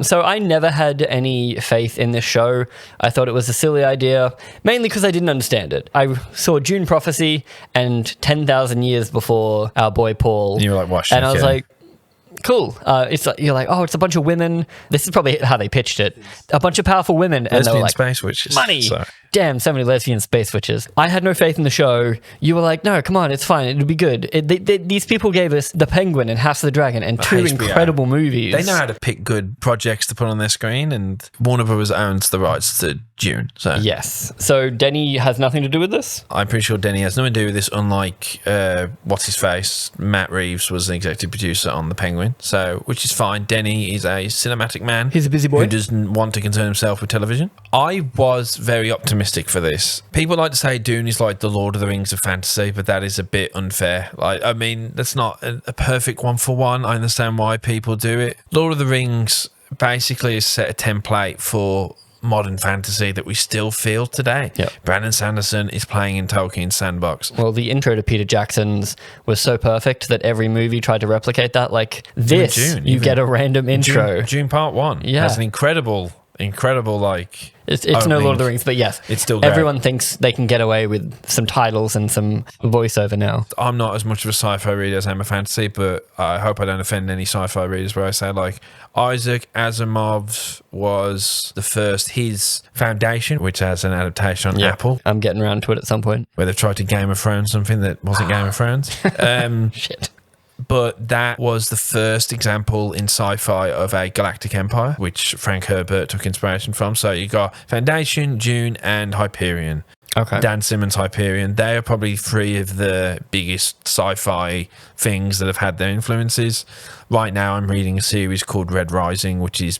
So I never had any faith in this show. I thought it was a silly idea, mainly because I didn't understand it. I saw Dune Prophecy and 10,000 years before our boy Paul. And you were like, "Wash." And I was like, cool. It's like, you're like, oh, it's a bunch of women. This is probably how they pitched it. A bunch of powerful women. And they were like, space witches. Money. So. Damn, so many lesbian space witches. I had no faith in the show. You were like, no, come on, it's fine. It'll be good. These people gave us The Penguin and House of the Dragon and two HBO. incredible movies. They know how to pick good projects to put on their screen, and Warner Bros. Owns the rights to Dune. So yes. So Denny has nothing to do with this? I'm pretty sure Denny has nothing to do with this, unlike, what's his face? Matt Reeves was an executive producer on The Penguin, so which is fine. Denny is a cinematic man. He's a busy boy. Who doesn't want to concern himself with television. I was very optimistic for this. People like to say Dune is like the Lord of the Rings of fantasy, but that is a bit unfair. Like, I mean, that's not a perfect one for one. I understand why people do it. Lord of the Rings basically has set a template for modern fantasy that we still feel today. Yep. Brandon Sanderson is playing in Tolkien's sandbox. Well, the intro to Peter Jackson's was so perfect that every movie tried to replicate that. Like this, Dune, you get a random intro. Dune Part 1 has an incredible like... It's no Lord of the Rings, but yes, it's still great. Everyone thinks they can get away with some titles and some voiceover now. I'm not as much of a sci-fi reader as I'm a fantasy, but I hope I don't offend any sci-fi readers where I say, like, Isaac Asimov's was the first, his Foundation, which has an adaptation on Apple. I'm getting around to it at some point. Where they've tried to Game of Thrones something that wasn't Game of Thrones. Shit. But that was the first example in sci-fi of a galactic empire, which Frank Herbert took inspiration from. So you got Foundation, Dune, and Hyperion. Okay. Dan Simmons' Hyperion. They are probably three of the biggest sci-fi things that have had their influences. Right now, I'm reading a series called Red Rising, which is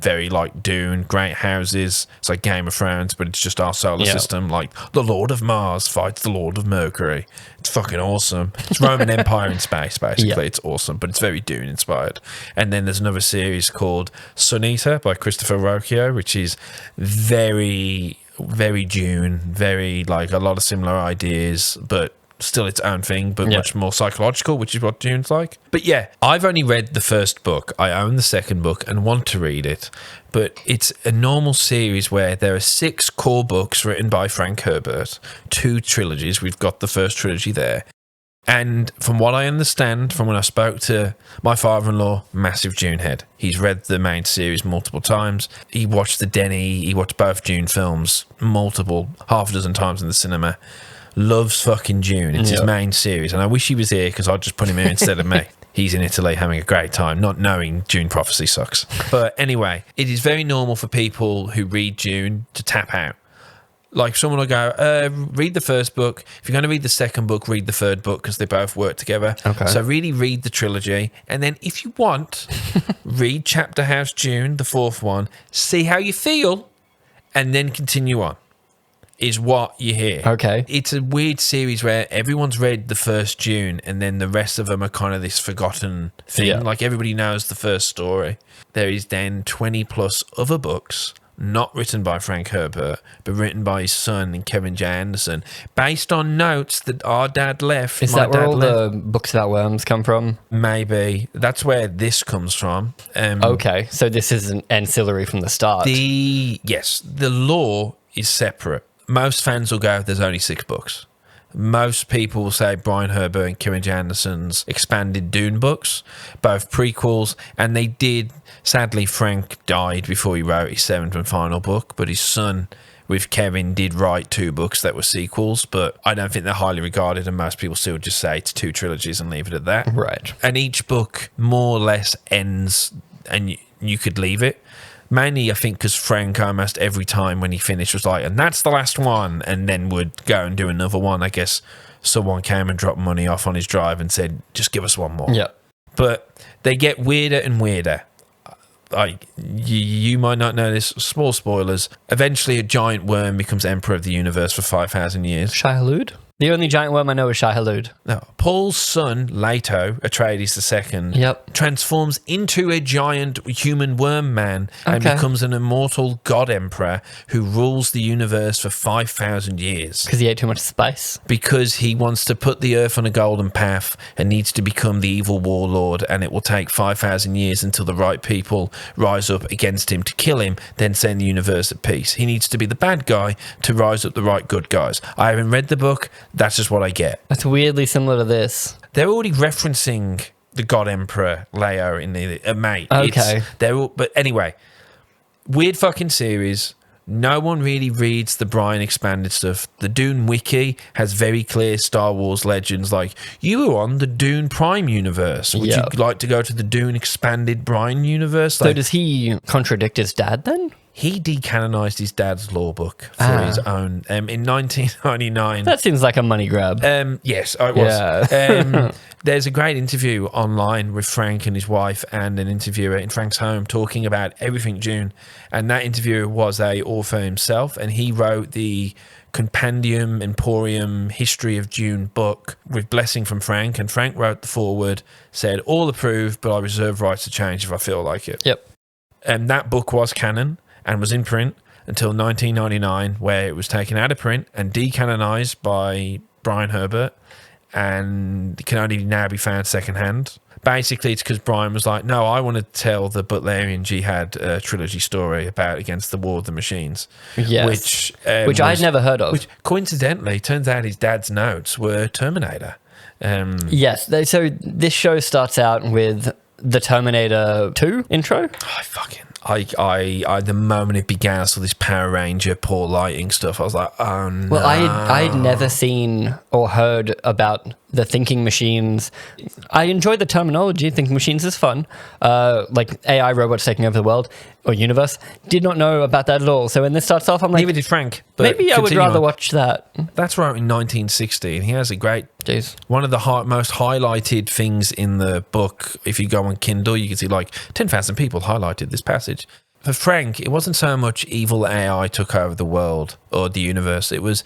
very like Dune, great houses. It's like Game of Thrones, but it's just our solar system. Like the Lord of Mars fights the Lord of Mercury. It's fucking awesome. It's Roman Empire in space, basically. It's awesome, but it's very Dune inspired. And then there's another series called Sun Eater by Christopher Rocchio, which is very, very Dune, very like a lot of similar ideas, but still its own thing, but much more psychological, which is what Dune's like. But yeah, I've only read the first book. I own the second book and want to read it. But it's a normal series where there are 6 core books written by Frank Herbert, 2 trilogies. We've got the first trilogy there. And from what I understand, from when I spoke to my father-in-law, massive Dune head. He's read the main series multiple times. He watched the Denny, he watched both Dune films half a dozen times in the cinema. Loves fucking Dune. It's his main series. And I wish he was here because I'd just put him here instead of me. He's in Italy having a great time, not knowing Dune Prophecy sucks. But anyway, it is very normal for people who read Dune to tap out. Like someone will go, read the first book. If you're going to read the second book, read the third book because they both work together. Okay. So really read the trilogy. And then if you want, read Chapter House Dune, the 4th one, see how you feel, and then continue on. Is what you hear. Okay. It's a weird series where everyone's read the first Dune and then the rest of them are kind of this forgotten thing. Yeah. Like everybody knows the first story. There is then 20 plus other books, not written by Frank Herbert, but written by his son and Kevin J. Anderson, based on notes that our dad left. Is that where all the books about worms come from? Maybe. That's where this comes from. Okay, so this is an ancillary from the start. Yes, the lore is separate. Most fans will go, there's only 6 books. Most people will say Brian Herbert and Kevin J. Anderson's expanded Dune books, both prequels, and they did. Sadly, Frank died before he wrote his 7th and final book, but his son with Kevin did write 2 books that were sequels, but I don't think they're highly regarded, and most people still just say it's 2 trilogies and leave it at that. Right. And each book more or less ends, and you could leave it. Mainly, I think, because Frank almost every time when he finished was like, and that's the last one, and then would go and do another one. I guess someone came and dropped money off on his drive and said, just give us one more. Yeah. But they get weirder and weirder. Like, you might not know this, small spoilers. Eventually, a giant worm becomes emperor of the universe for 5,000 years. Shia-Hulud? The only giant worm I know is Shai Hulud. No, Paul's son, Leto, Atreides II, Yep. transforms into a giant human worm man and Okay. becomes an immortal god emperor who rules the universe for 5,000 years. Because he ate too much spice. Because he wants to put the earth on a golden path and needs to become the evil warlord, and it will take 5,000 years until the right people rise up against him to kill him, then send the universe at peace. He needs to be the bad guy to rise up the right good guys. I haven't read the book. That's just what I get. That's weirdly similar to this. They're already referencing the God Emperor Leo in the mate. Okay. But anyway, weird fucking series. No one really reads the Brian expanded stuff. The Dune wiki has very clear Star Wars legends like, you were on the Dune Prime universe. Would you like to go to the Dune expanded Brian universe? So does he contradict his dad then? He decanonized his dad's law book for his own in 1999. That seems like a money grab. Yes, it was. Yeah. There's a great interview online with Frank and his wife and an interviewer in Frank's home talking about everything Dune. And that interviewer was a author himself, and he wrote the Compendium Emporium History of Dune book with blessing from Frank. And Frank wrote the foreword, said, all approved, but I reserve rights to change if I feel like it. Yep. And that book was canon and was in print until 1999, where it was taken out of print and decanonized by Brian Herbert and can only now be found secondhand. Basically, it's because Brian was like, no, I want to tell the Butlerian Jihad trilogy story about against the War of the Machines. Yes. Which I'd never heard of. Which, coincidentally, turns out his dad's notes were Terminator. Yes. So this show starts out with the Terminator 2 intro. I the moment it began, I saw this Power Ranger Paul Lighting stuff. I was like, oh no. Well, I'd never seen or heard about the thinking machines. I enjoy the terminology. Thinking machines is fun. Like AI robots taking over the world or universe. Did not know about that at all. So when this starts off, I'm like, neither did Frank. But maybe I would rather watch that. That's wrote in 1960, and he has a great. Jeez. One of the most highlighted things in the book, if you go on Kindle, you can see like 10,000 people highlighted this passage. For Frank, it wasn't so much evil AI took over the world or the universe. It was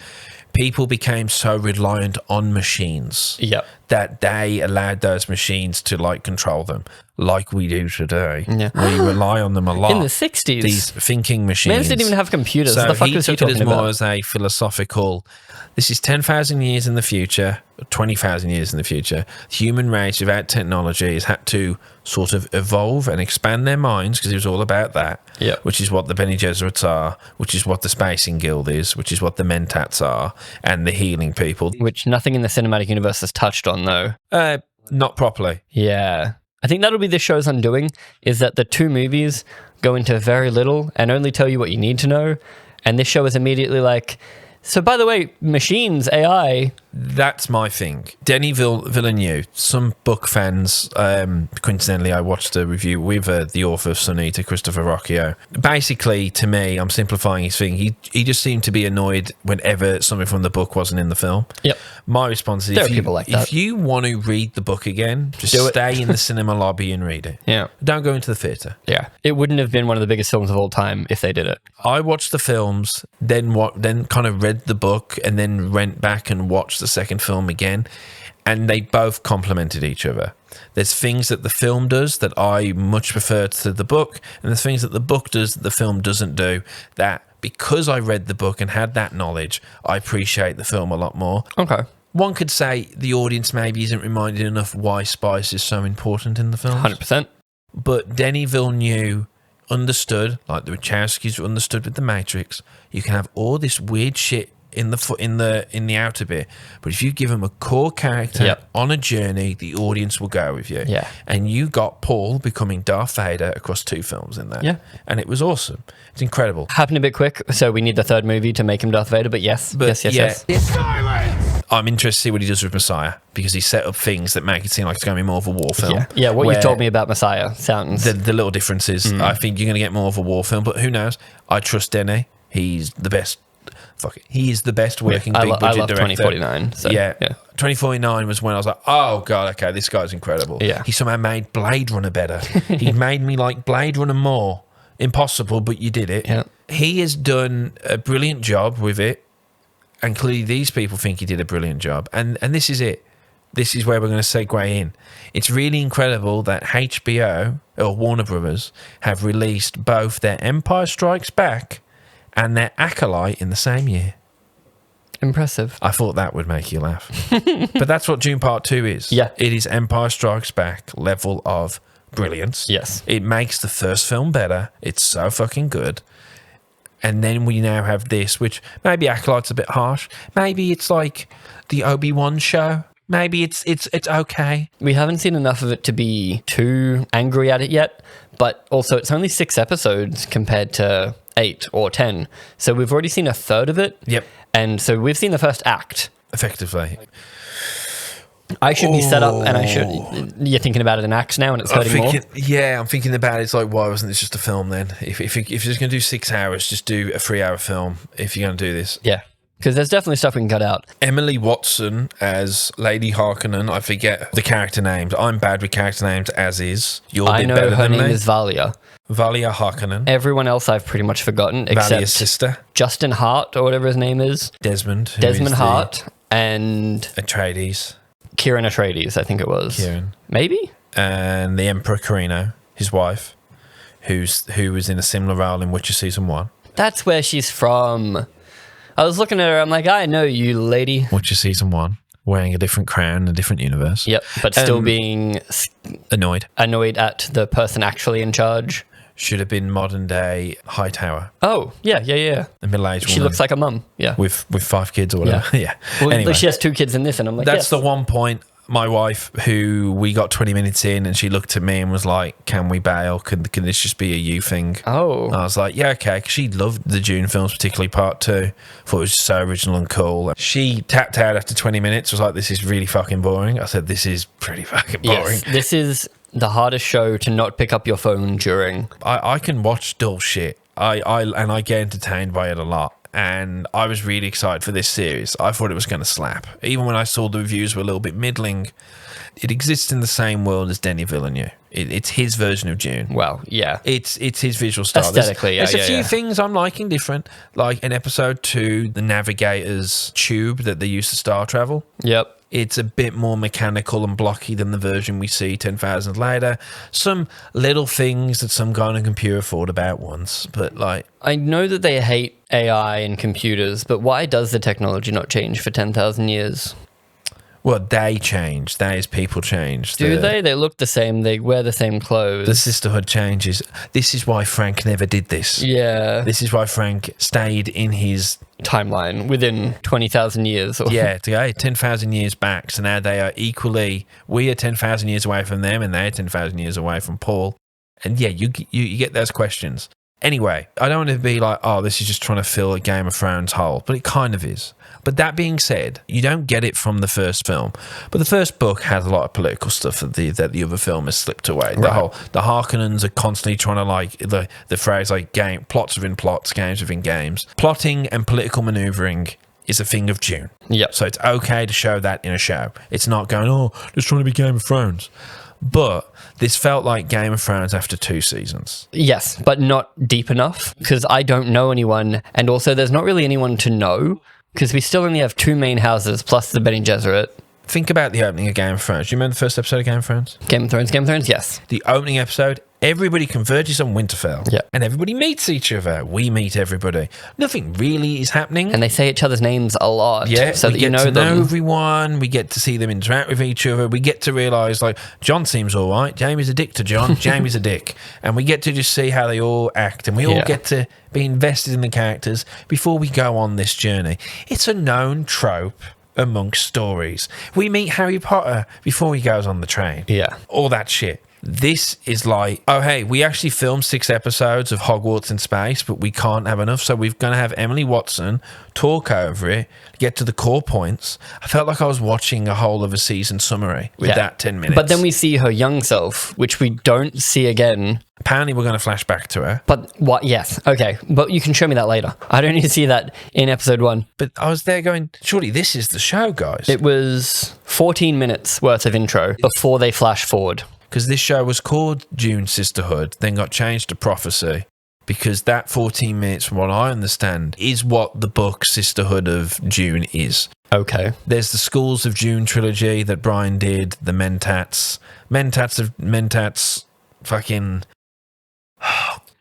people became so reliant on machines that they allowed those machines to like control them, like we do today. Yeah. We rely on them a lot. In the 60s. These thinking machines. Man didn't even have computers. So the fuck he was he took it talking as more about? as a philosophical, this is 10,000 years in the future, 20,000 years in the future. The human race without technology has had to sort of evolve and expand their minds, because it was all about that, which is what the Bene Gesserits are, which is what the Spacing Guild is, which is what the Mentats are, and the healing people. Which nothing in the cinematic universe has touched on, though. Not properly. Yeah. I think that'll be this show's undoing, is that the two movies go into very little and only tell you what you need to know. And this show is immediately like, so by the way, machines, AI. That's my thing. Denis Villeneuve, some book fans, coincidentally, I watched a review with the author of Sunita, Christopher Rocchio. Basically, to me, I'm simplifying his thing. He just seemed to be annoyed whenever something from the book wasn't in the film. Yep. My response is, there are people like that. If you want to read the book again, just stay in the cinema lobby and read it. Yeah. Don't go into the theatre. Yeah. It wouldn't have been one of the biggest films of all time if they did it. I watched the films, then kind of read the book, and then went back and watched the second film again, and they both complemented each other. There's things that the film does that I much prefer to the book, and there's things that the book does that the film doesn't do, that because I read the book and had that knowledge, I appreciate the film a lot more. Okay. One could say the audience maybe isn't reminded enough why spice is so important in the film. 100%. But Denis Villeneuve understood, like the Wachowskis understood with The Matrix, you can have all this weird shit in the outer bit, but if you give them a core character on a journey, the audience will go with you. Yeah. And you got Paul becoming Darth Vader across 2 films in that. Yeah. And it was awesome. It's incredible. Happened a bit quick, so we need the third movie to make him Darth Vader, but yes. Yes. Silence! I'm interested to see what he does with Messiah, because he set up things that make it seem like it's going to be more of a war film. Yeah, what you told me about Messiah sounds... The little differences. I think you're going to get more of a war film, but who knows? I trust Denis. He's the best. Fuck it. He is the best working big budget I love director. 2049. So, yeah. 2049 was when I was like, oh God, okay, this guy's incredible. Yeah. He somehow made Blade Runner better. He made me like Blade Runner more. Impossible, but you did it. Yeah. He has done a brilliant job with it. And clearly these people think he did a brilliant job. And this is it. This is where we're going to segue in. It's really incredible that HBO or Warner Brothers have released both their Empire Strikes Back and their Acolyte in the same year. Impressive. I thought that would make you laugh. But that's what Dune Part 2 is. Yeah. It is Empire Strikes Back level of brilliance. Yes. It makes the first film better. It's so fucking good. And then we now have this, which maybe Acolyte's a bit harsh. Maybe it's like the Obi-Wan show. Maybe it's okay. We haven't seen enough of it to be too angry at it yet, but also it's only 6 episodes compared to 8 or 10. So we've already seen a third of it. Yep. And so we've seen the first act. Effectively. I should be set up and I should... You're thinking about it in acts now and it's hurting more? Yeah, I'm thinking about it. It's like, why wasn't this just a film then? If you're just going to do 6 hours, just do a 3-hour film if you're going to do this. Yeah. Because there's definitely stuff we can cut out. Emily Watson as Lady Harkonnen. I forget the character names. I'm bad with character names, as is. You're a bit better I know her than name me. is Valia. Valia Harkonnen. Everyone else I've pretty much forgotten, except Valia's sister. Justin Hart, or whatever his name is. Desmond. Desmond Hart and Atreides. Kieran Atreides, I think it was. Kieran. Maybe? And the Emperor Carino, his wife, who was in a similar role in Witcher Season 1. That's where she's from. I was looking at her, I'm like, I know you, lady. Witcher Season 1, wearing a different crown in a different universe. Yep, but still being Annoyed at the person actually in charge. Should have been modern day Hightower. Oh, yeah. A middle-aged woman. She looks like a mum, yeah. With 5 kids or whatever. Yeah. Well, Anyway, she has 2 kids in this, and I'm like, that's yes. the one point. My wife, who we got 20 minutes in, and she looked at me and was like, "Can we bail? Can this just be a you thing?" Oh. And I was like, "Yeah, okay." Because she loved the Dune films, particularly Part 2. Thought it was so original and cool. She tapped out after 20 minutes. Was like, "This is really fucking boring." I said, "This is pretty fucking boring." Yes, this is the hardest show to not pick up your phone during. I can watch dull shit. I get entertained by it a lot. And I was really excited for this series. I thought it was going to slap. Even when I saw the reviews were a little bit middling, it exists in the same world as Denis Villeneuve. It's his version of Dune. Well, yeah. It's his visual style. Aesthetically, there's a few yeah. things I'm liking different. Like in episode 2, the Navigator's tube that they use to star travel. Yep. It's a bit more mechanical and blocky than the version we see 10,000 later. Some little things that some guy on a computer thought about once, but like... I know that they hate AI and computers, but why does the technology not change for 10,000 years? Well, they change. They as people change. Do they? They look the same. They wear the same clothes. The Sisterhood changes. This is why Frank never did this. Yeah. This is why Frank stayed in his... timeline within 20,000 years. Or Yeah, to go 10,000 years back. So now they are equally... We are 10,000 years away from them, and they're 10,000 years away from Paul. And yeah, you get those questions. Anyway, I don't want to be like, oh, this is just trying to fill a Game of Thrones hole, but it kind of is. But that being said, you don't get it from the first film. But the first book has a lot of political stuff that the other film has slipped away. Right. The Harkonnens are constantly trying to, like, the phrase like plots within plots, games within games. Plotting and political maneuvering is a thing of Dune. Yep. So it's okay to show that in a show. It's not going, oh, just trying to be Game of Thrones. But this felt like Game of Thrones after 2 seasons. Yes, but not deep enough because I don't know anyone. And also there's not really anyone to know because we still only have 2 main houses plus the Bene Gesserit. Think about the opening of Game of Thrones. Do you remember the first episode of Game of Thrones? Game of Thrones, yes. The opening episode, everybody converges on Winterfell. Yeah. And everybody meets each other. We meet everybody. Nothing really is happening. And they say each other's names a lot. Yeah, so we that get you know to them. know everyone. We get to see them interact with each other. We get to realise, like, John seems all right. Jamie's a dick to John. Jamie's a dick. And we get to just see how they all act. And we all get to be invested in the characters before we go on this journey. It's a known trope amongst stories. We meet Harry Potter before he goes on the train. Yeah. All that shit. This is like, oh, hey, we actually filmed 6 episodes of Hogwarts in space, but we can't have enough, so we're going to have Emily Watson talk over it, get to the core points. I felt like I was watching a whole of a season summary with that 10 minutes. But then we see her young self, which we don't see again. Apparently, we're going to flash back to her. But what? Yes. Okay. But you can show me that later. I don't need to see that in episode 1. But I was there going, surely this is the show, guys. It was 14 minutes worth of intro before they flash forward. Because this show was called Dune Sisterhood, then got changed to Prophecy. because that 14 minutes, from what I understand, is what the book Sisterhood of Dune is. Okay. There's the Schools of Dune trilogy that Brian did, the Mentats, fucking...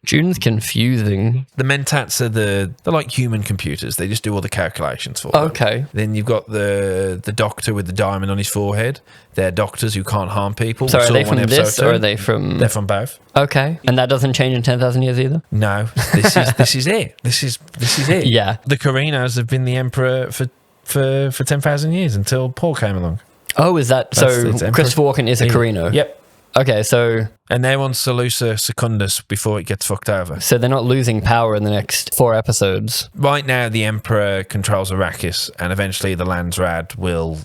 Dune's confusing. The Mentats are they're like human computers. They just do all the calculations for them. Okay. Then you've got the doctor with the diamond on his forehead. They're doctors who can't harm people. So We are saw they one from episode this, two. or are they from... They're from both. Okay. And that doesn't change in 10,000 years either? No, this is it. This is it. Yeah. The Carrinos have been the emperor for 10,000 years until Paul came along. Oh, is that... So It's Emperor. Christopher Walken is a Carino? Yep. Okay, so And they're on Salusa Secundus before it gets fucked over. they're not losing power in the next 4 episodes. Right now, the Emperor controls Arrakis, and eventually the Landsrad will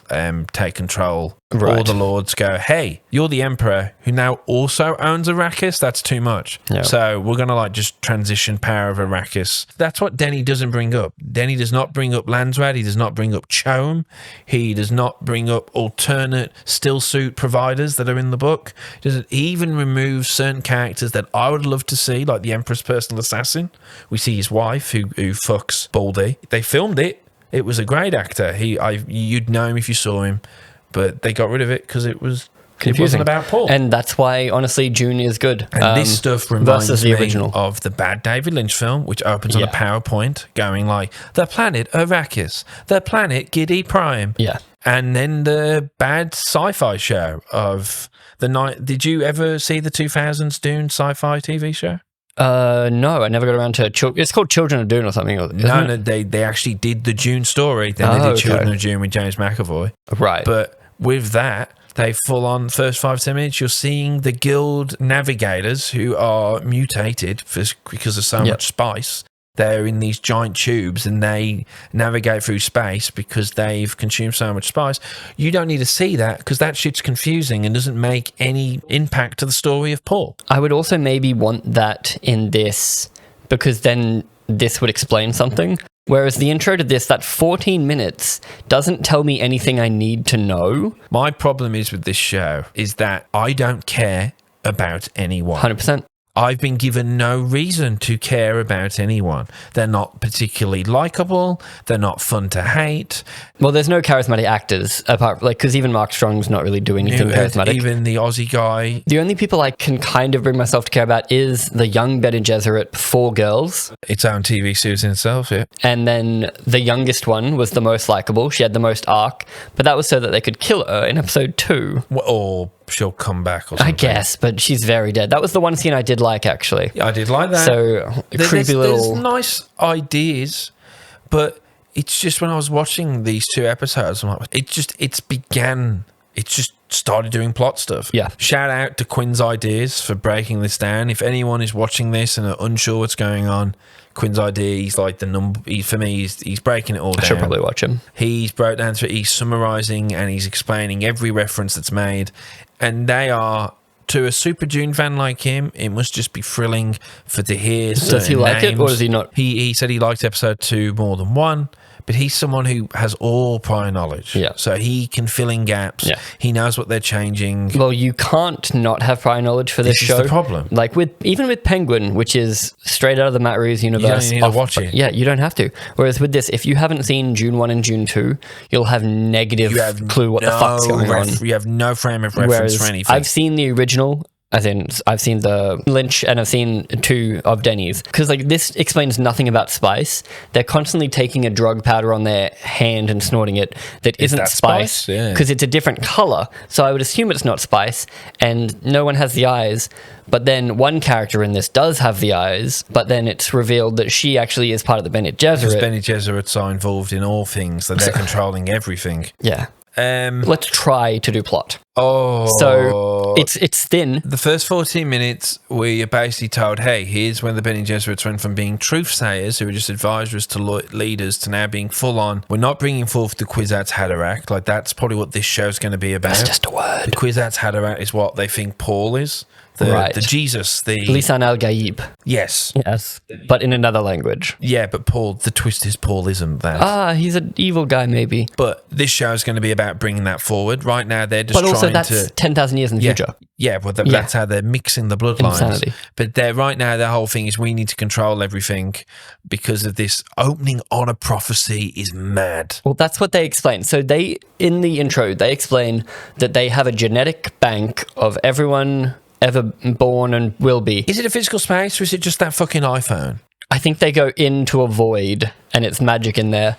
take control. Right. All the lords go, hey, you're the Emperor who now also owns Arrakis? That's too much. Yeah. So we're going to just transition power of Arrakis. That's what Denny doesn't bring up. Denny does not bring up Landsrad. He does not bring up CHOM. He does not bring up alternate still suit providers that are in the book. He doesn't even remove certain characters that I would love to see, like the Emperor's personal assassin. We see his wife who fucks Baldy. They filmed it. It was a great actor. You'd know him if you saw him, but they got rid of it because it was confusing. It wasn't about Paul. And that's why, honestly, Dune is good. And this stuff reminds versus me the original. of the bad David Lynch film, which opens on a PowerPoint going like, the planet Arrakis, the planet Giddy Prime. Yeah. And then the bad sci-fi show of the night. Did you ever see the 2000s Dune sci-fi TV show? No, I never got around to... It's called Children of Dune or something. No, they actually did the Dune story. Then they did Children of Dune with James McAvoy. Right. But with that, they full on first 5-10 minutes, you're seeing the guild navigators who are mutated because of so much spice. They're in these giant tubes and they navigate through space because they've consumed so much spice. You don't need to see that because that shit's confusing and doesn't make any impact to the story of Paul. I would also maybe want that in this because then this would explain something. Whereas the intro to this, that 14 minutes, doesn't tell me anything I need to know. My problem is with this show is that I don't care about anyone. 100%. I've been given no reason to care about anyone. They're not particularly likable. They're not fun to hate. Well, there's no charismatic actors apart, because even Mark Strong's not really doing anything charismatic. Even the Aussie guy. The only people I can kind of bring myself to care about is the young Bene Gesserit, 4 girls. Its own TV series in itself, yeah. And then the youngest one was the most likable. She had the most arc, but that was so that they could kill her in episode 2. Or she'll come back or something. I guess, but she's very dead. That was the one scene I did like, actually. Yeah, I did like that. So, creepy little... There's nice ideas, but it's just when I was watching these 2 episodes, I'm like, it just started doing plot stuff. Yeah. Shout out to Quinn's Ideas for breaking this down. If anyone is watching this and are unsure what's going on, Quinn's Idea, he's like the number. For me, he's breaking it all down. I should probably watch him. He's broke down through. He's summarizing and he's explaining every reference that's made, and they are. To a Super Dune fan like him, it must just be thrilling to hear. Does he like it, or does he not? He said he liked episode 2 more than 1, but he's someone who has all prior knowledge. Yeah. So he can fill in gaps. Yeah. He knows what they're changing. Well, you can't not have prior knowledge for this show. This is the problem. Like even with Penguin, which is straight out of the Matt Reeves universe. You don't need to watch it. Yeah, you don't have to. Whereas with this, if you haven't seen Dune 1 and Dune 2, you'll have negative clue what the fuck's going on. You have no frame of reference for anything. I've seen the original. As in, I've seen the Lynch and I've seen 2 of Denny's. Because this explains nothing about spice. They're constantly taking a drug powder on their hand and snorting it that isn't that spice. Because it's a different color. So I would assume it's not spice. And no one has the eyes. But then one character in this does have the eyes. But then it's revealed that she actually is part of the Bene Gesserit. Because Bene Gesserits are involved in all things. That they're controlling everything. Yeah. Let's try to do plot. Oh. So it's thin. The first 14 minutes, we are basically told, hey, here's when the Bene Gesserits went from being truth-sayers, who were just advisors to leaders, to now being full-on. We're not bringing forth the Kwisatz Haderach. Like, that's probably what this show's going to be about. That's just a word. The Kwisatz Haderach is what they think Paul is. The Jesus, the... Lisan al-Gaib. Yes. Yes. But in another language. Yeah, but Paul, the twist is Paul isn't that. He's an evil guy, maybe. But this show is going to be about bringing that forward. Right now, they're just also So that's 10,000 years in the future. Yeah, well, that's how they're mixing the bloodlines. Insanity. But right now, the whole thing is we need to control everything because of this opening on a prophecy is mad. Well, that's what they explain. So in the intro, they explain that they have a genetic bank of everyone ever born and will be. Is it a physical space or is it just that fucking iPhone? I think they go into a void and it's magic in there.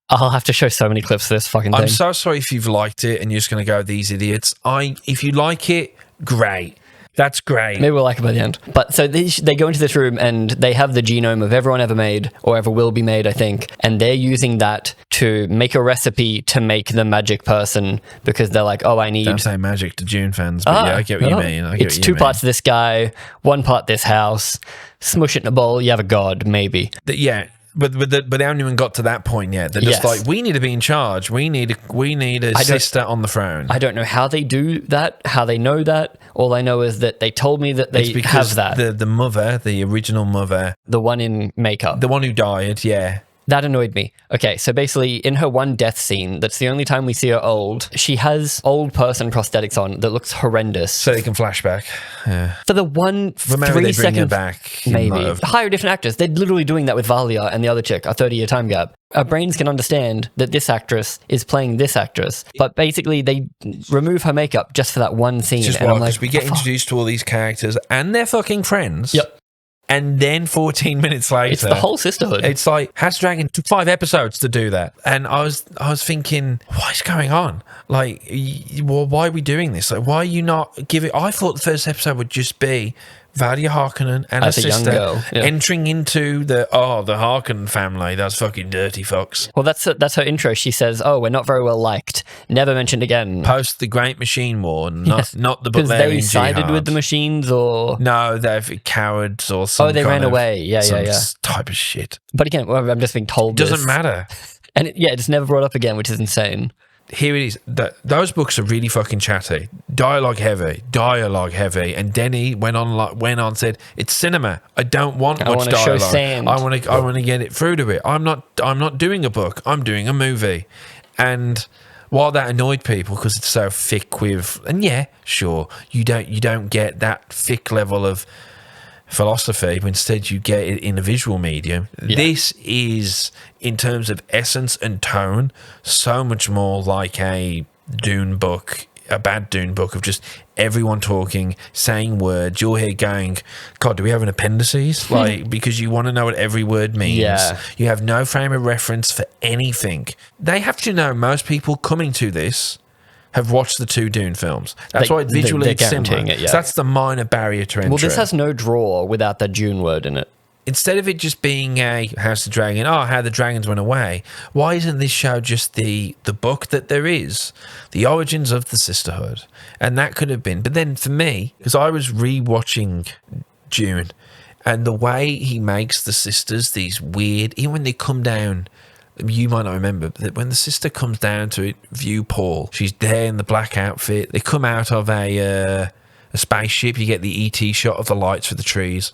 I'll have to show so many clips of this fucking thing. I'm so sorry if you've liked it and you're just going to go, these idiots. If you like it, great. That's great. Maybe we'll like it by the end. But so they go into this room and they have the genome of everyone ever made or ever will be made, I think. And they're using that to make a recipe to make the magic person because they're like, oh, I need... Don't say magic to Dune fans, but I get what you mean. It's two parts of this guy, one part this house. Smush it in a bowl, you have a god, maybe. Yeah. But they haven't even got to that point yet. They're just like, we need to be in charge. We need a sister on the throne. I don't know how they do that, how they know that. All I know is that they told me that they have that. The mother, the original mother. The one in makeup. The one who died, yeah. That annoyed me. Okay, so basically in her one death scene, that's the only time we see her old, she has old person prosthetics on that looks horrendous. So they can flashback. Yeah. For the one Remember 3 they bring seconds, her back. maybe. Hire different actors. They're literally doing that with Valia and the other chick, a 30-year time gap. Our brains can understand that this actress is playing this actress, but basically they remove her makeup just for that one scene. It's just and wild because we get introduced to all these characters and they're fucking friends. Yep. And then 14 minutes later, it's the whole Sisterhood. It's like House of Dragon took 5 episodes to do that, and I was thinking, what is going on? Like, why are we doing this? Like, why are you not giving? I thought the first episode would just be Valia Harkonnen and her sister entering into the Harkonnen family. That's fucking dirty fucks. Well, that's her intro. She says, "Oh, we're not very well liked. Never mentioned again." Post the Great Machine War, not the because they Bulgarian sided jihad. with the machines, or no, they're cowards or something. Oh, they ran away. Yeah. Type of shit. But again, I'm just being told. Doesn't matter. And it's never brought up again, which is insane. Here it is. Those books are really fucking chatty, dialogue heavy. And Denny went on said, "It's cinema. I don't want much dialogue. Show sand. I want to get it through to it. I'm not doing a book. I'm doing a movie." And while that annoyed people because it's so thick with, and yeah, sure, you don't get that thick level of philosophy, but instead you get it in a visual medium. Yeah. This is, in terms of essence and tone, so much more like a Dune book, a bad Dune book of just everyone talking, saying words. You're here going, God, do we have an appendices? Like, because you want to know what every word means. Yeah. You have no frame of reference for anything. They have to know most people coming to this have watched the 2 Dune films. That's why visually it's similar. It, yeah. So that's the minor barrier to entry. Well, this has no draw without the Dune word in it. Instead of it just being a House of Dragon, how the dragons went away, why isn't this show just the book that there is? The origins of the Sisterhood. And that could have been. But then for me, because I was re-watching Dune, and the way he makes the sisters these weird, even when they come down, you might not remember that when the sister comes down to view Paul, she's there in the black outfit. They come out of a spaceship. You get the ET shot of the lights for the trees.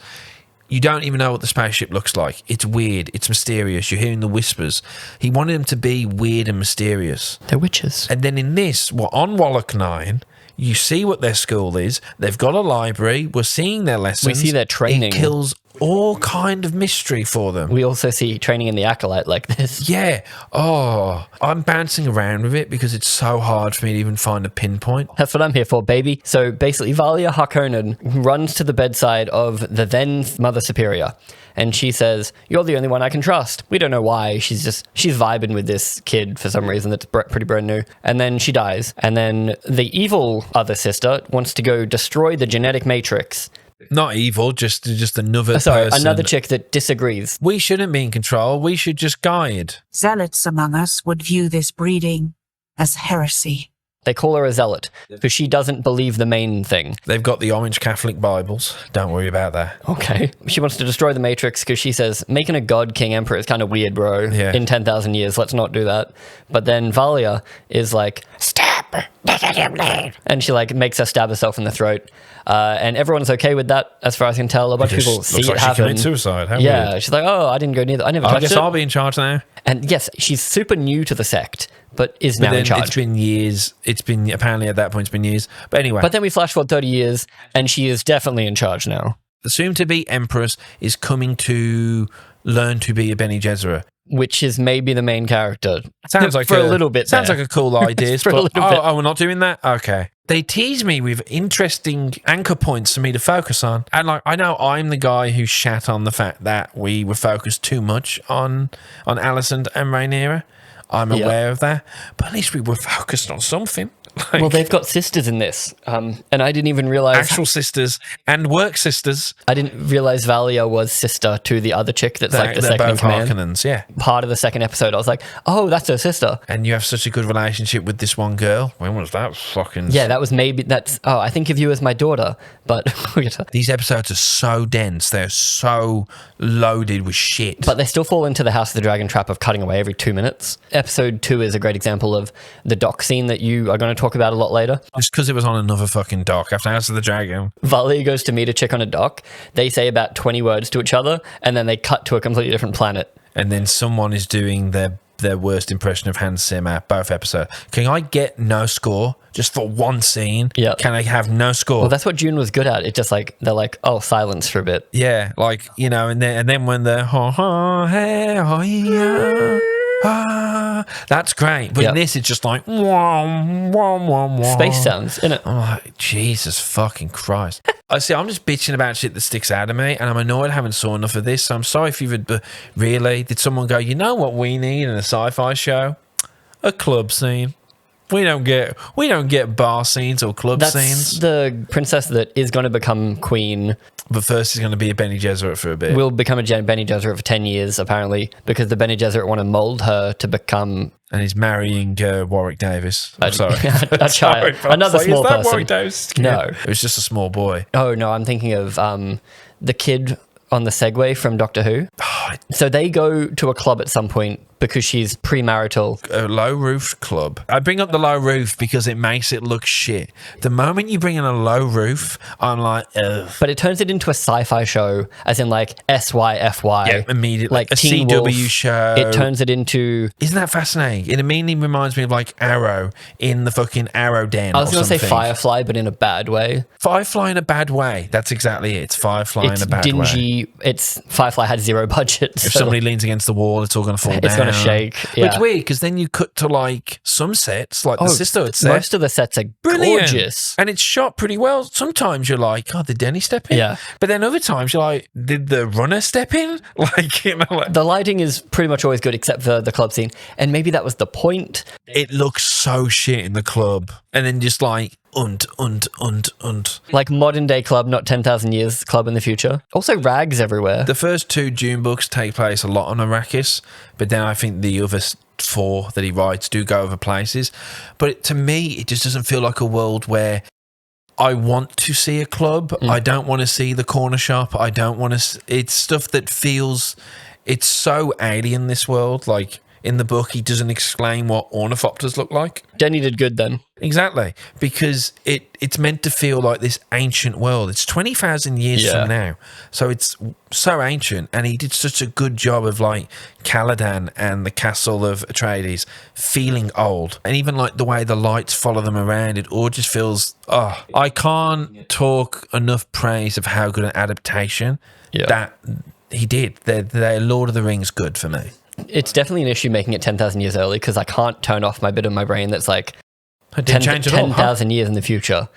You don't even know what the spaceship looks like. It's weird. It's mysterious. You're hearing the whispers. He wanted them to be weird and mysterious. They're witches. And then in this, on Wallach 9, you see what their school is. They've got a library. We're seeing their lessons. We see their training. It kills all kind of mystery for them. We also see training in the Acolyte like this. Yeah. Oh, I'm bouncing around with it because it's so hard for me to even find a pinpoint. That's what I'm here for, baby. So basically, Valia Harkonnen runs to the bedside of the then Mother Superior. And she says, "You're the only one I can trust." We don't know why. She's vibing with this kid for some reason that's pretty brand new. And then she dies. And then the evil other sister wants to go destroy the genetic matrix. Not evil, just another person. Another chick that disagrees. We shouldn't be in control. We should just guide. Zealots among us would view this breeding as heresy. They call her a zealot because she doesn't believe the main thing. They've got the orange Catholic Bibles. Don't worry about that. Okay. She wants to destroy the Matrix because she says, making a god king emperor is kind of weird, bro. Yeah. In 10,000 years, let's not do that. But then Valia is like, stab her. And she makes her stab herself in the throat. And everyone's okay with that, as far as I can tell. A bunch of people see it happen. She committed suicide. How yeah, weird. she's like, oh, I didn't go near that. I never touched it. I guess I'll be in charge now. And yes, she's super new to the sect, but is But now in then charge. it's been years. It's been apparently at that point it's been years. But anyway, But then we flash forward 30 years, and she is definitely in charge now, the soon-to-be Empress is coming to learn to be a Bene Gesserit. which is maybe the main character. Sounds like for a little bit. Sounds there. like a cool idea. For a but little bit. we're not doing that. Okay. They tease me with interesting anchor points for me to focus on, and like I know I'm the guy who shat on the fact that we were focused too much on Alicent and Rhaenyra. I'm aware of that, but at least we were focused on something. Like, Well, they've got sisters in this, and I didn't even realize. actual sisters and work sisters. I didn't realize Valia was sister to the other chick that's like the They're second in both command. Harkonnens, yeah. Part of the second episode, I was like, oh, that's her sister. And you have such a good relationship with this one girl. When was that fucking... Yeah, that was maybe that's. Oh, I think of you as my daughter, but These episodes are so dense. They're so loaded with shit. but they still fall into the House of the Dragon trap of cutting away every 2 minutes. Episode 2 is a great example of the dock scene that you are going to talk about a lot later. Just because it was on another fucking dock after House of the Dragon. Valia goes to meet a chick on a dock. They say about 20 words to each other, and then they cut to a completely different planet. And then someone is doing their worst impression of Hans Zimmer both episodes. Can I get no score just for one scene? Yeah. Can I have no score? Well, that's what Dune was good at. It's just like, they're like, oh, silence for a bit. yeah, like, you know, and then when the ha ha hey ha yeah, ah, that's great. But Yep. in this, it's just like wom, wom, wom, wom. Space sounds, innit? I'm like, Jesus fucking Christ. I see, I'm just bitching about shit that sticks out of me, and I'm annoyed I haven't saw enough of this, so I'm sorry if you've... But really, did someone go, you know what we need in a sci-fi show? A club scene. We don't get bar scenes or club That's scenes. the princess that is going to become queen. But first, he's going to be a Bene Gesserit for a bit. Will become a Bene Gesserit for 10 years, apparently, because the Bene Gesserit want to mold her to become And he's marrying Warwick Davis. I'm sorry. a child. Sorry, Another is small that person. Warwick Davis? No. It was just a small boy. Oh, no, I'm thinking of the kid on the Segway from Doctor Who. So they go to a club at some point because she's premarital. A low roof club. I bring up the low roof because it makes it look shit. The moment you bring in a low roof, I'm like, ugh. But it turns it into a sci-fi show, as in like SYFY. Yeah, immediately. Like A Teen CW Wolf. show. It turns it into... Isn't that fascinating? It immediately reminds me of like Arrow in the fucking Arrow Den. I was going to say Firefly, but in a bad way. Firefly in a bad way. That's exactly it. It's Firefly It's in a bad way. dingy. It's Firefly had zero budget. If somebody leans against the wall, it's all going to fall down. It's going to shake. But Yeah. it's weird because then you cut to like some sets, like the Sisterhood set. Most of the sets are Brilliant. gorgeous. And it's shot pretty well. Sometimes you're like, oh, did Denny step in? Yeah. But then other times you're like, did the runner step in? Like, you know, like, The lighting is pretty much always good except for the club scene. And maybe that was the point. it looks so shit in the club. And then just like, und. Like modern day club, not 10,000 years club in the future. Also rags everywhere. The first 2 Dune books take place a lot on Arrakis, but then I think the other 4 that he writes do go over places. But to me, it just doesn't feel like a world where I want to see a club. I don't want to see the corner shop. I don't want to... It's stuff that feels... It's so alien, this world. Like, in the book, he doesn't explain what ornithopters look like. Denny did good then. Exactly, because it's meant to feel like this ancient world. It's 20,000 years from now, so it's so ancient. And he did such a good job of like Caladan and the castle of Atreides feeling old, and even like the way the lights follow them around. It all just feels. Oh, I can't talk enough praise of how good an adaptation that he did. The Lord of the Rings good for me. It's definitely an issue making it 10,000 years early because I can't turn off my bit of my brain that's like I didn't change at all. 10,000 years in the future.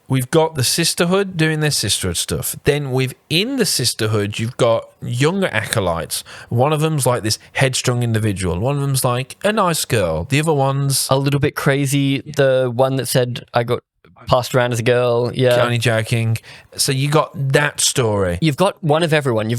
We've got the Sisterhood doing their Sisterhood stuff. Then within the Sisterhood, you've got younger acolytes. One of them's like this headstrong individual. One of them's like a nice girl. The other one's... A little bit crazy. The one that said I got passed around as a girl. Yeah. Only joking. So you got that story. You've got one of everyone.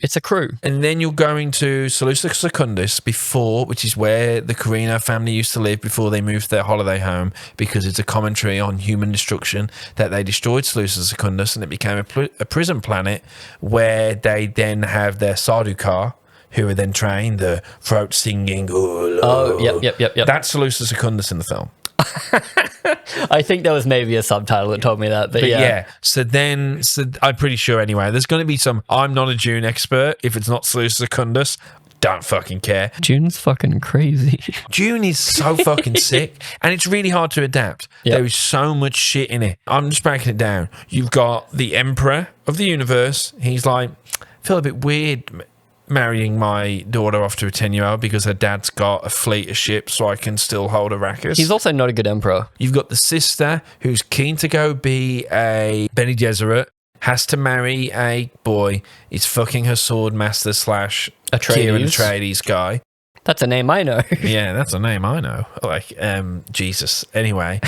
It's a crew. And then you're going to Seleucus Secundus before, which is where the Carino family used to live before they moved their holiday home, because it's a commentary on human destruction that they destroyed Seleucus Secundus and it became a prison planet where they then have their Sardaukar, who are then trained, the throat singing. Oh, yep. That's Seleucus Secundus in the film. I think there was maybe a subtitle that told me that, but yeah. So I'm pretty sure anyway, there's going to be some, I'm not a Dune expert if it's not Seleucus Secundus. don't fucking care. Dune's fucking crazy. Dune is so fucking sick, and it's really hard to adapt. Yep. There is so much shit in it. I'm just breaking it down. You've got the Emperor of the universe. He's like, I feel a bit weird marrying my daughter off to a 10-year-old because her dad's got a fleet of ships, so I can still hold Arrakis. He's also not a good emperor. You've got the sister who's keen to go be a Bene Gesserit, has to marry a boy. He's fucking her sword master / Kieran Atreides guy. That's a name I know. Yeah, that's a name I know. Like, Jesus. Anyway,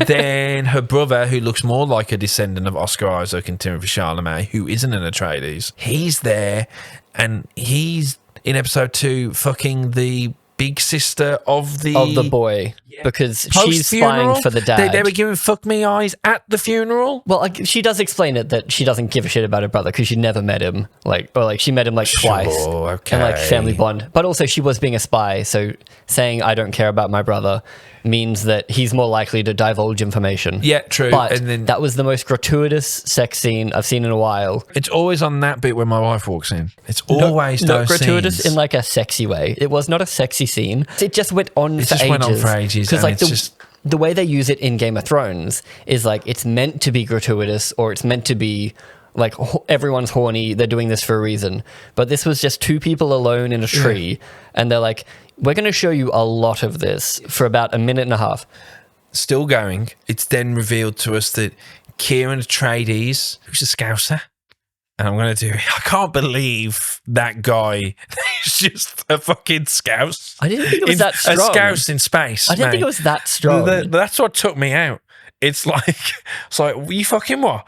then her brother, who looks more like a descendant of Oscar Isaac and Timothy Chalamet, who isn't an Atreides, he's there, and he's in episode 2 fucking the big sister of the boy, because she's spying for the dad. They were giving fuck me eyes at the funeral. Well, she does explain it that she doesn't give a shit about her brother because she never met him, she met him twice, okay. And family bond. But also, she was being a spy, so saying I don't care about my brother means that he's more likely to divulge information. Yeah, true. But and then that was the most gratuitous sex scene I've seen in a while. It's always on that bit where my wife walks in. It's always not those gratuitous scenes. in a sexy way. It was not a sexy scene. It just went on for ages. Went on for ages. Because the way they use it in Game of Thrones is it's meant to be gratuitous, or it's meant to be everyone's horny, they're doing this for a reason. But this was just two people alone in a tree, and they're like, we're going to show you a lot of this for about a minute and a half. Still going. It's then revealed to us that Kieran Atreides, who's a Scouser, and I'm going to do it. I can't believe that guy is just a fucking Scouse. I didn't think it was that strong. A Scouse in space. I didn't think it was that strong. That's what took me out. It's like, you fucking what?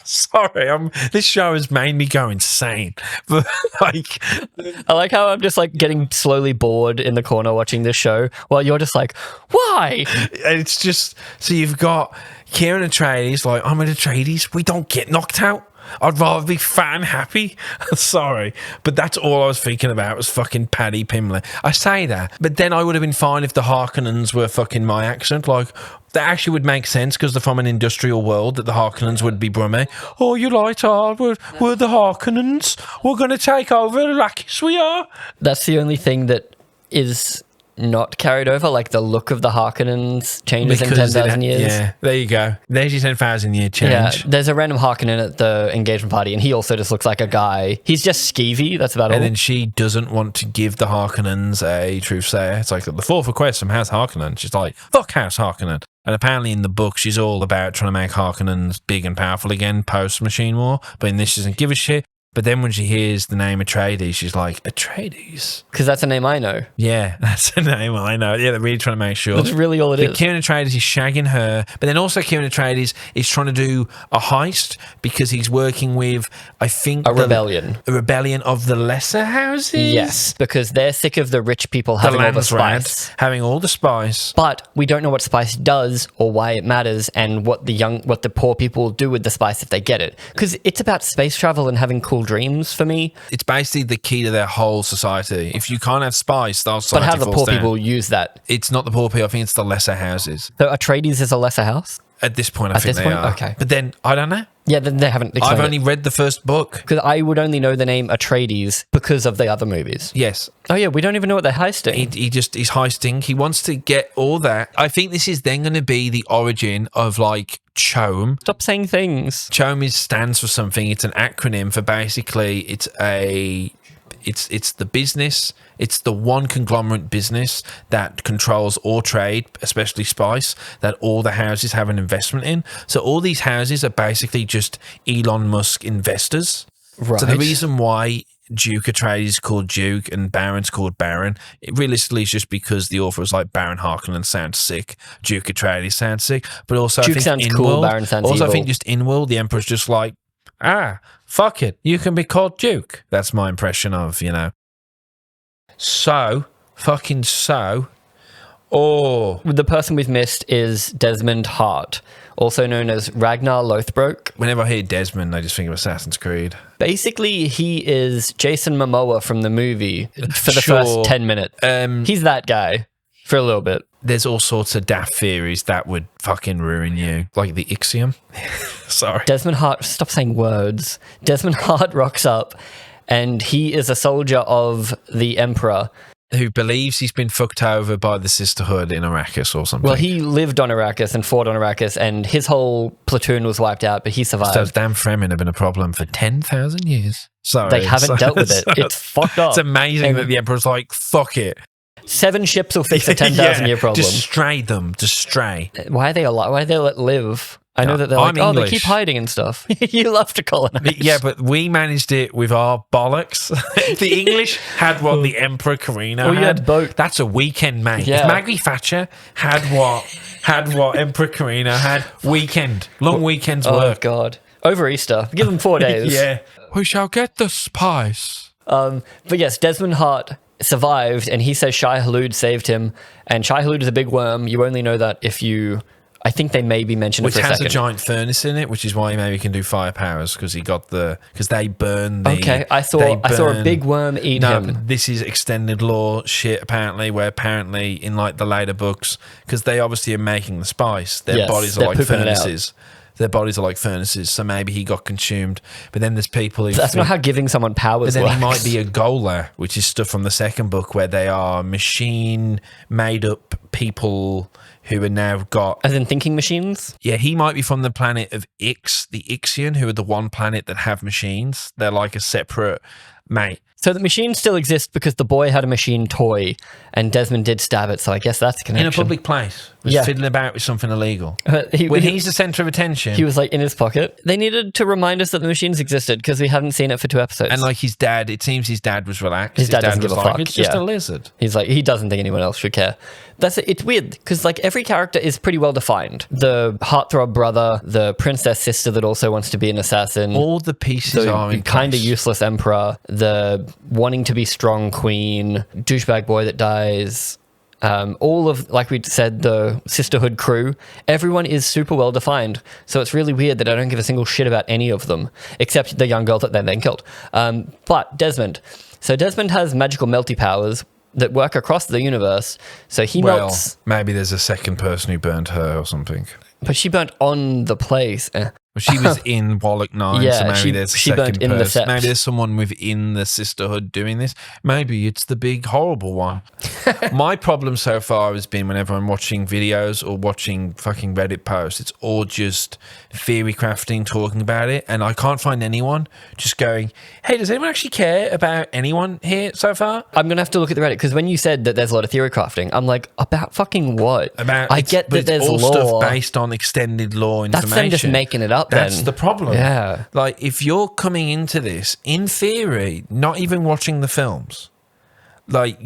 Sorry, this show has made me go insane. But I like how I'm just getting slowly bored in the corner watching this show while you're just why? It's just, so you've got Kieran Atreides, I'm an Atreides. We don't get knocked out. I'd rather be fat and happy. Sorry, but that's all I was thinking about was fucking Paddy Pimblett. I say that, but then I would have been fine if the Harkonnens were fucking my accent. That actually would make sense because they're from an industrial world, that the Harkonnens would be Brummie. Oh, you light hard. We're the Harkonnens. We're going to take over Arrakis, we are. That's the only thing that is not carried over, the look of the Harkonnens changes in 10,000 years. Yeah, there you go. There's your 10,000 year change. Yeah, there's a random Harkonnen at the engagement party, and he also just looks like a guy. He's just skeevy, that's about all. And then she doesn't want to give the Harkonnens a truthsayer. It's the fourth request from House Harkonnen. She's like, fuck House Harkonnen. And apparently in the book, she's all about trying to make Harkonnens big and powerful again post-Machine War. But in this, she doesn't give a shit. But then when she hears the name Atreides, she's like, Atreides? Because that's a name I know. Yeah, that's a name I know. Yeah, they're really trying to make sure. That's really all it is. Kieran Atreides is shagging her. But then also Kieran Atreides is trying to do a heist because he's working with, I think... A rebellion. A rebellion of the lesser houses? Yes, because they're sick of the rich people having all the spice. Having all the spice. But we don't know what spice does or why it matters and what the poor people will do with the spice if they get it. Because it's about space travel and having cool dreams for me. It's basically the key to their whole society. If you can't have spice, the society But how do the poor people use that? It's not the poor people. I think it's the lesser houses. So Atreides is a lesser house? At this point, I think they are. Okay. But then, I don't know. Yeah, then they haven't explained I've only read the first book. Because I would only know the name Atreides because of the other movies. Yes. Oh yeah, we don't even know what they're heisting. He's heisting. He wants to get all that. I think this is then going to be the origin of CHOM. Stop saying things. CHOM stands for something. It's an acronym for basically it's the business. It's the one conglomerate business that controls all trade, especially spice, that all the houses have an investment in. So all these houses are basically just Elon Musk investors. Right. So the reason why Duke Atreides is called Duke and Baron's called Baron, it realistically is just because the author was like, Baron Harkonnen sounds sick, Duke Atreides sounds sick, but also Duke I think sounds cool, Baron sounds also evil. I think just in world, the Emperor's just like, fuck it, you can be called Duke. That's my impression of, So, the person we've missed is Desmond Hart, also known as Ragnar Lothbrok. Whenever I hear Desmond, I just think of Assassin's Creed. Basically, he is Jason Momoa from the movie for the first 10 minutes. He's that guy for a little bit. There's all sorts of daft theories that would fucking ruin you. Like the Ixian. Sorry. Desmond Hart, stop saying words. Desmond Hart rocks up and he is a soldier of the Emperor. Who believes he's been fucked over by the Sisterhood in Arrakis or something. Well, he lived on Arrakis and fought on Arrakis, and his whole platoon was wiped out, but he survived. Those damn Fremen have been a problem for 10,000 years. Sorry. They haven't dealt with it. It's fucked up. It's amazing that the Emperor's like, fuck it. 7 ships will fix a 10,000-year problem. Just stray them. Just stray. Why are they alive? Why do they let live? I know that they're like, I'm they English. keep hiding and stuff. You love to colonize. Yeah, but we managed it with our bollocks. The English had what the Emperor Carina Well, you had. had both. That's a weekend, mate. Yeah. If Maggie Thatcher had what Emperor Carina had, weekend. Long weekend's Oh, work. God. Over Easter. Give them 4 days. Yeah. We shall get the spice. But yes, Desmond Hart survived, and he says Shai Hulud saved him. And Shai Hulud is a big worm. You only know that if you... I think they maybe mentioned Which it for a has second. a giant furnace in it, which is why he maybe can do fire powers, because they burn the... Okay, I saw a big worm eat him. This is extended law shit, apparently, where apparently in like the later books, because they obviously are making the spice, their bodies are they're like pooping it out. furnaces. Their bodies are like furnaces, so maybe he got consumed. But then there's people who... That's not how giving someone powers But then works. he might be a Gola, which is stuff from the second book, where they are machine-made-up people who are now got... As in thinking machines? Yeah, he might be from the planet of Ix, the Ixian, who are the one planet that have machines. They're like a separate... Mate. So the machines still exist because the boy had a machine toy and Desmond did stab it, so I guess that's a connection. In a public place. Was Yeah. fiddling about with something illegal. He He's the centre of attention. He was like in his pocket. They needed to remind us that the machines existed because we hadn't seen it for 2 episodes. and like his dad, it seems his dad was relaxed. His dad doesn't was give a like, fuck, it's just yeah. a lizard. He's like, he doesn't think anyone else should care. It's weird because like every character is pretty well defined. The heartthrob brother, the princess sister that also wants to be an assassin, All the pieces are the in kind of place. useless emperor, the wanting to be strong queen, douchebag boy that dies. All of, like we said, the Sisterhood crew, everyone is super well defined. So it's really weird that I don't give a single shit about any of them, except the young girl that they then killed. But Desmond. So Desmond has magical melty powers that work across the universe. So he melts. Maybe there's a second person who burned her or something. But she burnt on the place. Well, she was in Wallach 9, Yeah, so maybe she- there's a she second burnt in the person. sept. Maybe there's someone within the Sisterhood doing this. Maybe it's the big horrible one. My problem so far has been whenever I'm watching videos or watching fucking Reddit posts, it's all just theory crafting, talking about it, and I can't find anyone just going, hey, does anyone actually care about anyone here so far? I'm going to have to look at the Reddit because when you said that there's a lot of theory crafting, I'm like, about fucking what? I get that there's all law. stuff based on extended law information. That's them just making it up That's then. the problem. Yeah. Like, if you're coming into this, in theory, not even watching the films, like,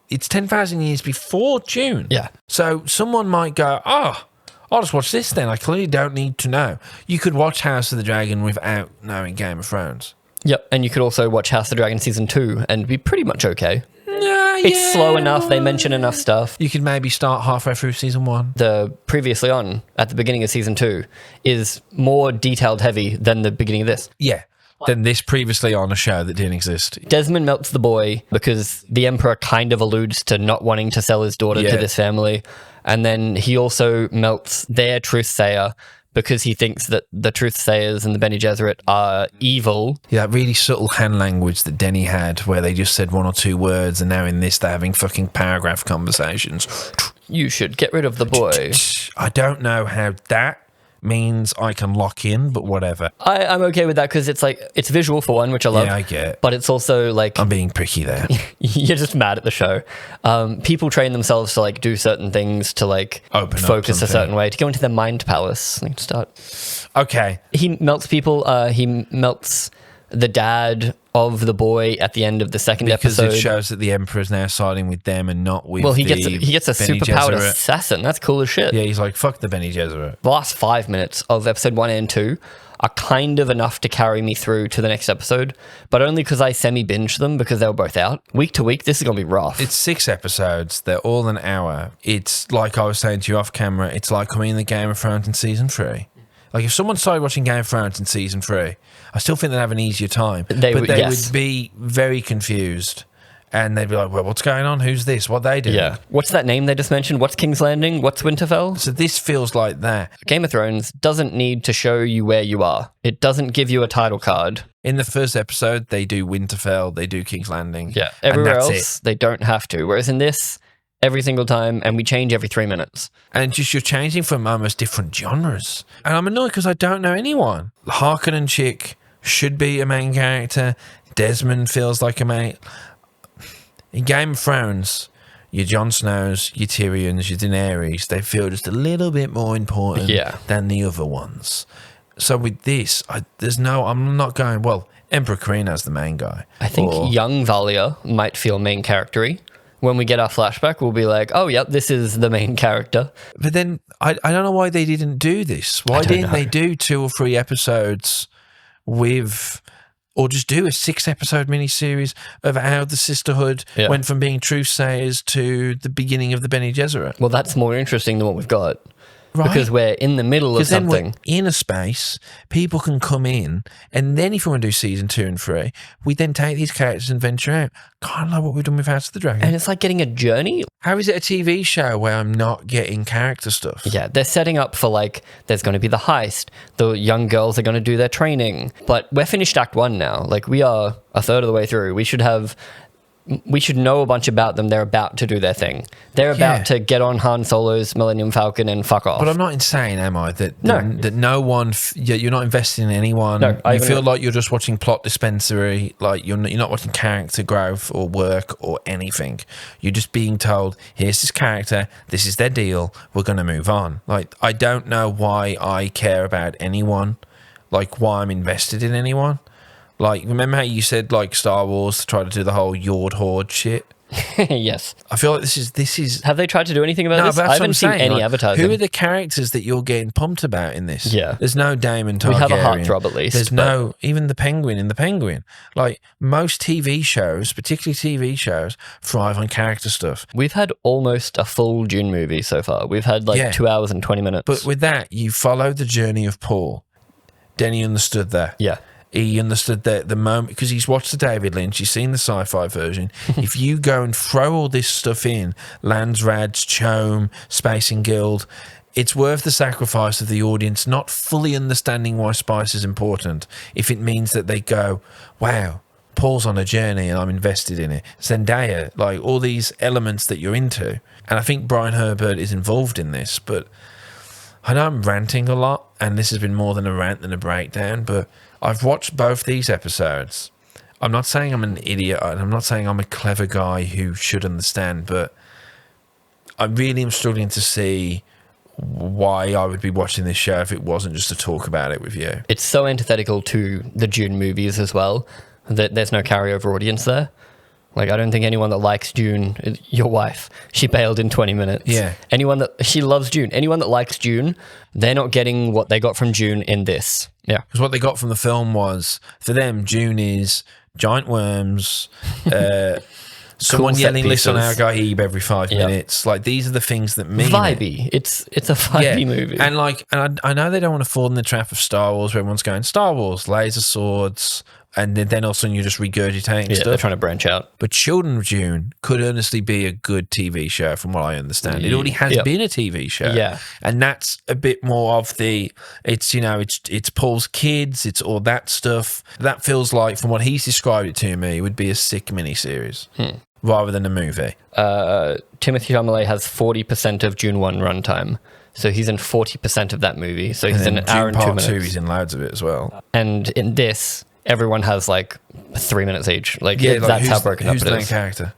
it's 10,000 years before Dune. Yeah. So someone might go, oh, I'll just watch this then. I clearly don't need to know. You could watch House of the Dragon without knowing Game of Thrones. Yep, and you could also watch House of the Dragon Season 2 and be pretty much okay. It's Yeah. slow enough, they mention enough stuff. You could maybe start halfway through Season 1. The previously on, at the beginning of Season 2, is more detailed heavy than the beginning of this. Yeah. Than this previously on a show that didn't exist. Desmond melts the boy because the Emperor kind of alludes to not wanting to sell his daughter to Yeah. this family. And then he also melts their truthsayer because he thinks that the truthsayers and the Bene Gesserit are evil. Yeah, that really subtle hand language that Denny had where they just said 1 or 2 words and now in this they're having fucking paragraph conversations. You should get rid of the boy. I don't know how that means I can lock in, but whatever. I'm okay with that because it's like, it's visual for one, which I love. Yeah, I get. But it's also like, I'm being pricky there. you're just mad at the show. People train themselves to like do certain things, to like Open up focus a something. certain way, to go into their mind palace. Like start. Okay. He melts people. He melts the dad of the boy at the end of the second Because episode. it shows that the Emperor's now siding with them and not with Well, he the gets a Bene superpowered Gesserit. assassin. That's cool as shit. Yeah, he's like, fuck the Bene Gesserit. The last 5 minutes of episode 1 and 2 are kind of enough to carry me through to the next episode, but only because I semi-binged them because they were both out. Week to week, this is going to be rough. It's 6 episodes. They're all an hour. It's like I was saying to you off camera, it's like coming in the Game of Thrones in season 3. Like, if someone started watching Game of Thrones in season 3, I still think they'd have an easier time. They but would- they yes. would be very confused. And they'd be like, well, what's going on? Who's this? What they do? Yeah. What's that name they just mentioned? What's King's Landing? What's Winterfell? So this feels like that. Game of Thrones doesn't need to show you where you are. It doesn't give you a title card. In the first episode, they do Winterfell, they do King's Landing. Yeah, and everywhere that's else, they don't have to. Whereas in this, every single time, and we change every 3 minutes. And just you're changing from almost different genres. And I'm annoyed because I don't know anyone. Harkonnen chick should be a main character. Desmond feels like a main. In Game of Thrones, your Jon Snows, your Tyrions, your Daenerys, they feel just a little bit more important than the other ones. So with this, I'm not going, well, Emperor Carina's the main guy. I think young Valia might feel main charactery. When we get our flashback, we'll be like, oh, yep, this is the main character. But then I don't know why they didn't do this. Why didn't they do 2 or 3 episodes with... Or just do a 6-episode miniseries of how the Sisterhood went from being truthsayers to the beginning of the Bene Gesserit. Well, that's more interesting than what we've got. Right. Because we're in the middle of something. Then we're in a space, people can come in, and then if we want to do season 2 and 3, we then take these characters and venture out. Kind of like what we've done with House of the Dragon. And it's like getting a journey. How is it a TV show where I'm not getting character stuff? Yeah, they're setting up for like, there's going to be the heist. The young girls are going to do their training. But we're finished Act 1 now. Like, we are a third of the way through. We should know a bunch about them. They're about to do their thing. They're about to get on Han Solo's Millennium Falcon and fuck off. But I'm not insane, am I? That no one, you're not investing in anyone. No, you feel like you're just watching plot dispensary. Like you're not watching character growth or work or anything. You're just being told, here's this character, this is their deal, we're going to move on. Like, I don't know why I care about anyone, like why I'm invested in anyone. Like, remember how you said, like, Star Wars to try to do the whole Yord Horde shit? Yes. I feel like this is... Have they tried to do anything about this? I haven't seen any advertising. Who are the characters that you're getting pumped about in this? Yeah. There's no Daemon Targaryen. We have a heartthrob, at least. There's no... Even the Penguin in the Penguin. Like, most TV shows, particularly TV shows, thrive on character stuff. We've had almost a full Dune movie so far. We've had, like, 2 hours and 20 minutes. But with that, you follow the journey of Paul. Denny understood that. Yeah. He understood that the moment, because he's watched the David Lynch, he's seen the sci-fi version. If you go and throw all this stuff in, Landsrads, CHOM, Spacing Guild, it's worth the sacrifice of the audience not fully understanding why spice is important, if it means that they go, wow, Paul's on a journey and I'm invested in it. Zendaya, like all these elements that you're into. And I think Brian Herbert is involved in this, but I know I'm ranting a lot, and this has been more than a rant than a breakdown, but I've watched both these episodes. I'm not saying I'm an idiot, and I'm not saying I'm a clever guy who should understand, but I really am struggling to see why I would be watching this show if it wasn't just to talk about it with you. It's so antithetical to the Dune movies as well that there's no carryover audience there. Like, I don't think anyone that likes Dune, your wife, she bailed in 20 minutes. Yeah. She loves Dune. Anyone that likes Dune, they're not getting what they got from Dune in this. Yeah. Because what they got from the film was, for them, Dune is giant worms, someone yelling "listen on our guy Hebe" every 5 minutes. Like, these are the things that mean vibey. It's a vibey movie. And like, and I know they don't want to fall in the trap of Star Wars where everyone's going Star Wars, laser swords, and then all of a sudden you're just regurgitating stuff. They're trying to branch out. But Children of Dune could honestly be a good TV show from what I understand. It already has been a TV show. Yeah. And that's a bit more of the, it's Paul's kids, it's all that stuff. That feels like, from what he's described it to me, would be a sick miniseries rather than a movie. Timothée Chalamet has 40% of Dune 1 runtime. So he's in 40% of that movie. So he's in an hour and 2 minutes. Part 2, he's in loads of it as well. And in this, everyone has like 3 minutes each. Like, that's how broken up it is. Who's the main character?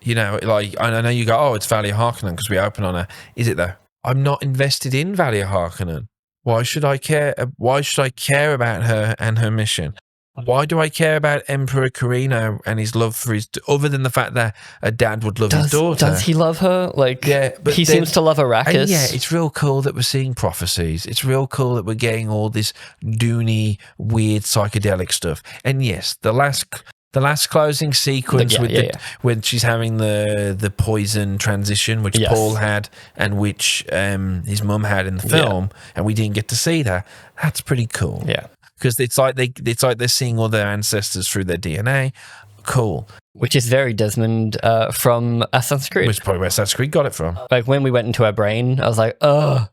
You know, like, I know you go, oh, it's Valia Harkonnen because we open on her. Is it though? I'm not invested in Valia Harkonnen. Why should I care? Why should I care about her and her mission? Why do I care about Emperor Carino and his love for his... Other than the fact that a dad would love his daughter. Does he love her? Like, but he seems to love Arrakis. And yeah, it's real cool that we're seeing prophecies. It's real cool that we're getting all this Dune-y, weird psychedelic stuff. And yes, the last closing sequence when she's having the poison transition, which Paul had and which his mum had in the film, and we didn't get to see that. That's pretty cool. Yeah. Because it's like they're seeing all their ancestors through their DNA. cool. Which is very Desmond from Assassin's Creed. Which is probably where Assassin's Creed got it from. Like when we went into our brain, I was like, oh,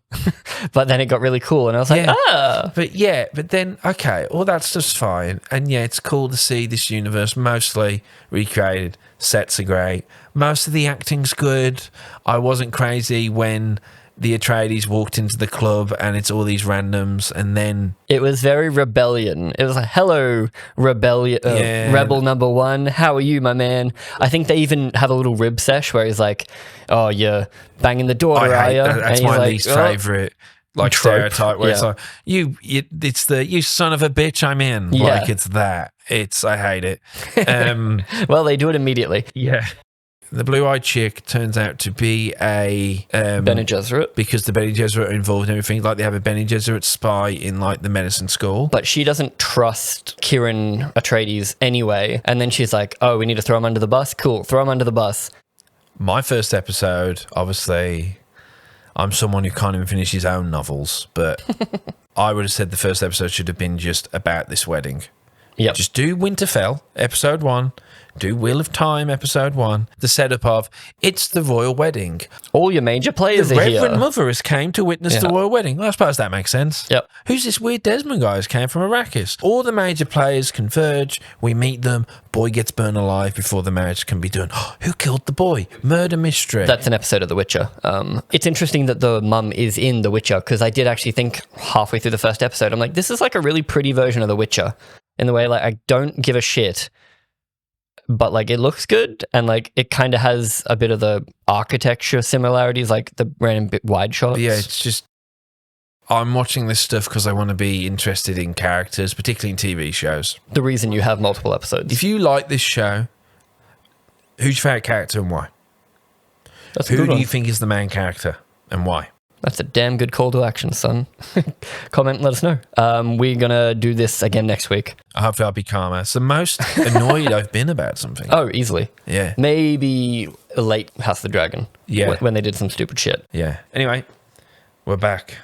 but then it got really cool, and I was like, ah. But then, okay, all that stuff's fine. And yeah, it's cool to see this universe mostly recreated. Sets are great. Most of the acting's good. I wasn't crazy when the Atreides walked into the club and it's all these randoms, and then It was very rebellion. It was like, hello, rebellion, rebel number one. How are you, my man? I think they even have a little rib sesh where he's like, oh, you're banging the daughter, are you? That's my least favourite. Like trope. stereotype where it's like it's the you son of a bitch I'm in. Yeah. Like it's that. I hate it. Well, they do it immediately. Yeah. The blue-eyed chick turns out to be a Bene Gesserit. because the Bene Gesserit are involved in everything. Like they have a Bene Gesserit spy in like the medicine school. But she doesn't trust Kieran Atreides anyway. And then she's like, oh, we need to throw him under the bus? Cool, throw him under the bus. My first episode, obviously, I'm someone who can't even finish his own novels, but I would have said the first episode should have been just about this wedding. Yep. Just do Winterfell, episode 1. Do Wheel of Time, episode 1. The setup of, it's the royal wedding. All your major players The are here. Reverend Mother has came to witness the royal wedding. Well, I suppose that makes sense. Yep. Who's this weird Desmond guy who came from Arrakis? All the major players converge. We meet them. Boy gets burned alive before the marriage can be done. Who killed the boy? Murder mystery. That's an episode of The Witcher. It's interesting that the mum is in The Witcher, because I did actually think halfway through the first episode, I'm like, this is like a really pretty version of The Witcher. In the way, like, I don't give a shit, but like it looks good, and like it kind of has a bit of the architecture similarities, like the random bit wide shots. Yeah, it's just, I'm watching this stuff because I want to be interested in characters, particularly in TV shows. The reason you have multiple episodes. If you like this show, who's your favourite character and why? That's a Who good do one. you think is the main character and why? That's a damn good call to action, son. Comment, let us know. We're going to do this again next week. Hopefully I'll be calmer. It's the most annoyed I've been about something. Oh, easily. Yeah. Maybe late House of the Dragon. Yeah. When they did some stupid shit. Yeah. Anyway, we're back.